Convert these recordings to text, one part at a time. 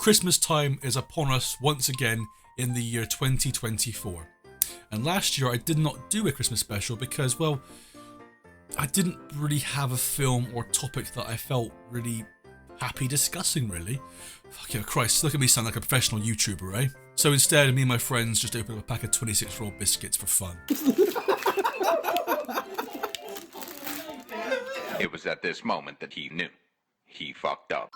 Christmas time is upon us once again in the year 2024. And last year I did not do a Christmas special because, well, I didn't really have a film or topic that I felt really happy discussing, really. Fucking Christ, look at me sound like a professional YouTuber, eh? So instead, me and my friends just opened up a pack of 26-year-old biscuits for fun. It was at this moment that he knew. He fucked up.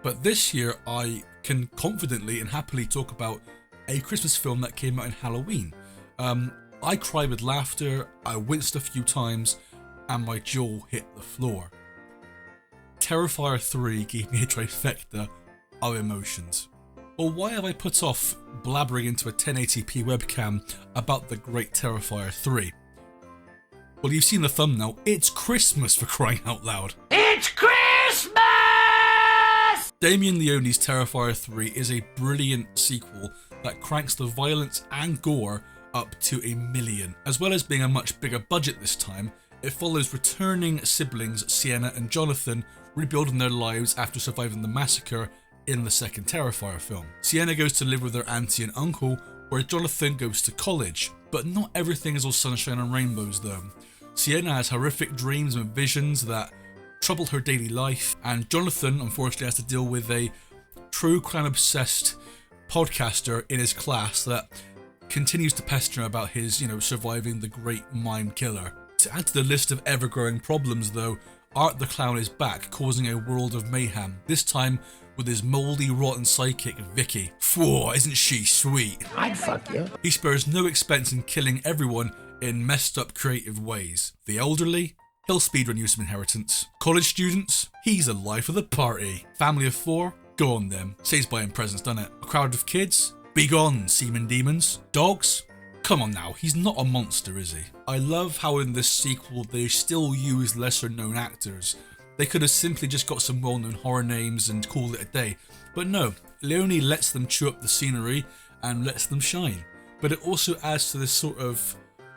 But this year, I can confidently and happily talk about a Christmas film that came out in Halloween. I cried with laughter, I winced a few times, and my jaw hit the floor. Terrifier 3 gave me a trifecta of emotions. Or why have I put off blabbering into a 1080p webcam about the great Terrifier 3? Well, you've seen the thumbnail, it's Christmas, for crying out loud. It's Christmas! Damien Leone's Terrifier 3 is a brilliant sequel that cranks the violence and gore up to 1,000,000. As well as being a much bigger budget this time, it follows returning siblings Sienna and Jonathan rebuilding their lives after surviving the massacre in the second Terrifier film. Sienna goes to live with her auntie and uncle, where Jonathan goes to college. But not everything is all sunshine and rainbows though. Sienna has horrific dreams and visions that trouble her daily life, and Jonathan unfortunately has to deal with a true crime obsessed podcaster in his class that continues to pester him about his, surviving the great mime killer. To add to the list of ever-growing problems though, Art the Clown is back, causing a world of mayhem, this time with his mouldy, rotten sidekick Vicky. Phew, isn't she sweet? I'd fuck you. He spares no expense in killing everyone in messed up creative ways. The elderly, he'll speedrun you some inheritance. College students, he's the life of the party. Family of 4, go on them. Saves buying presents, doesn't it? A crowd of kids, be gone, semen demons. Dogs, come on now, he's not a monster, is he? I love how in this sequel they still use lesser known actors. They could have simply just got some well-known horror names and called it a day. But no, Leone lets them chew up the scenery and lets them shine. But it also adds to this sort of,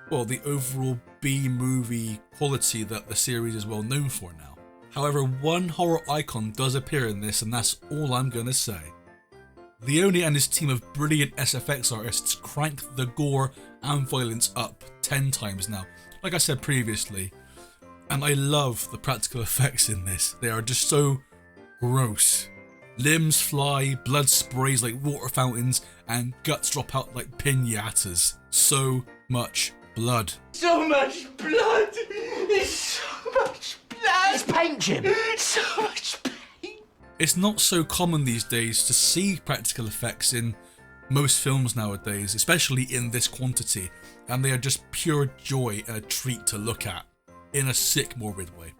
the overall B-movie quality that the series is well known for now. However, one horror icon does appear in this, and that's all I'm gonna say. Leone and his team of brilliant SFX artists crank the gore and violence up 10 times now, like I said previously. And I love the practical effects in this. They are just so gross. Limbs fly, blood sprays like water fountains, and guts drop out like piñatas. So much blood. So much blood! It's so much blood! It's paint, Jim! So much paint! It's not so common these days to see practical effects in most films nowadays, especially in this quantity, and they are just pure joy and a treat to look at, in a sick, morbid way.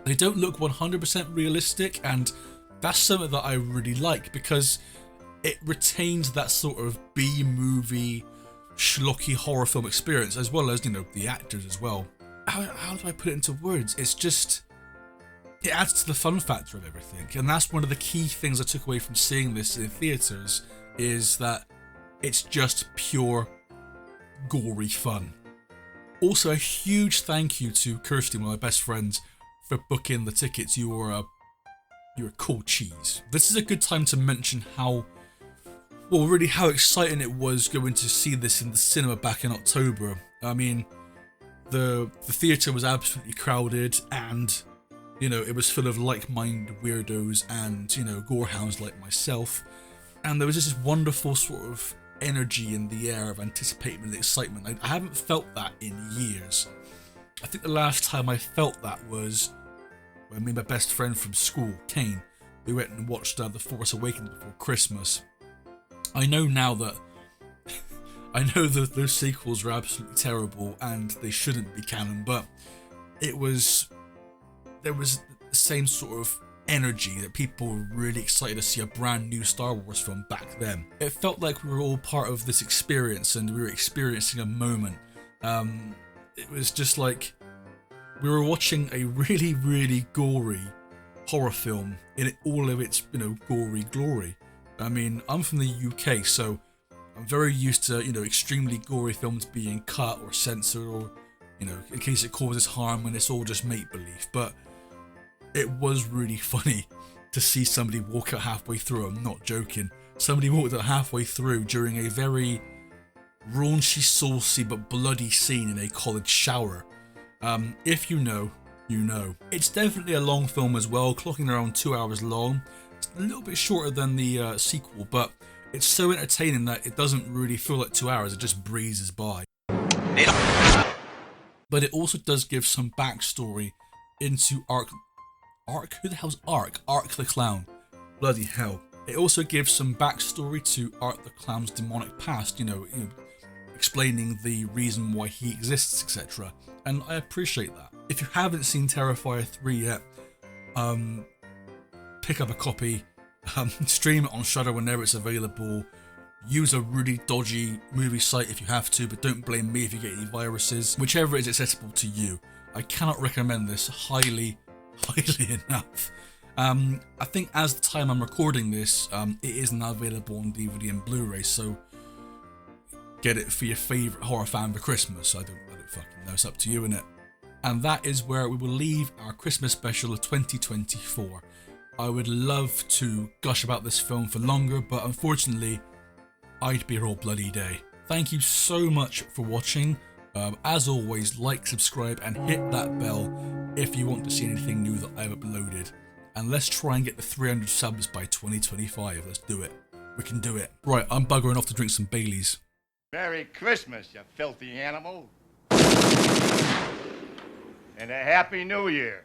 They don't look 100% realistic, and that's something that I really like because it retains that sort of B-movie, schlocky horror film experience, as well as, the actors as well. How do I put it into words? It's just, it adds to the fun factor of everything, and that's one of the key things I took away from seeing this in theatres, is that it's just pure gory fun. Also, a huge thank you to Kirsty, one of my best friends, for booking the tickets. You're a cool cheese. This is a good time to mention how exciting it was going to see this in the cinema back in October. I mean, the theatre was absolutely crowded, and it was full of like-minded weirdos and gorehounds like myself, and there was just this wonderful sort of energy in the air of anticipation and excitement. I haven't felt that in years. I think the last time I felt that was when me and my best friend from school, Kane, we went and watched The Force Awakens before Christmas. I know now that those sequels are absolutely terrible and they shouldn't be canon, but there was the same sort of energy that people were really excited to see a brand new Star Wars film back then. It felt like we were all part of this experience and we were experiencing a moment. It was just like we were watching a really, really gory horror film in all of its, gory glory. I mean, I'm from the UK, so I'm very used to, extremely gory films being cut or censored or, in case it causes harm and it's all just make-believe. But it was really funny to see somebody walk out halfway through. I'm not joking. Somebody walked out halfway through during a very raunchy, saucy, but bloody scene in a college shower. If you know, you know. It's definitely a long film as well, clocking around 2 hours long. It's a little bit shorter than the sequel, but it's so entertaining that it doesn't really feel like 2 hours, it just breezes by. But it also does give some backstory into Ark? Who the hell's Ark? Ark the Clown. Bloody hell. It also gives some backstory to Ark the Clown's demonic past, you know, explaining the reason why he exists, etc. And I appreciate that. If you haven't seen Terrifier 3 yet, pick up a copy, stream it on Shudder whenever it's available. Use a really dodgy movie site if you have to, but don't blame me if you get any viruses. Whichever is accessible to you. I cannot recommend this highly enough. I think as the time I'm recording this, it is now available on DVD and Blu-ray, so get it for your favourite horror fan for Christmas. I don't fucking know, it's up to you, innit? And that is where we will leave our Christmas special of 2024. I would love to gush about this film for longer, but unfortunately, I'd be here all bloody day. Thank you so much for watching. As always, like, subscribe, and hit that bell if you want to see anything new that I've uploaded. And let's try and get the 300 subs by 2025. Let's do it. We can do it. Right, I'm buggering off to drink some Baileys. Merry Christmas, you filthy animal. And a Happy New Year.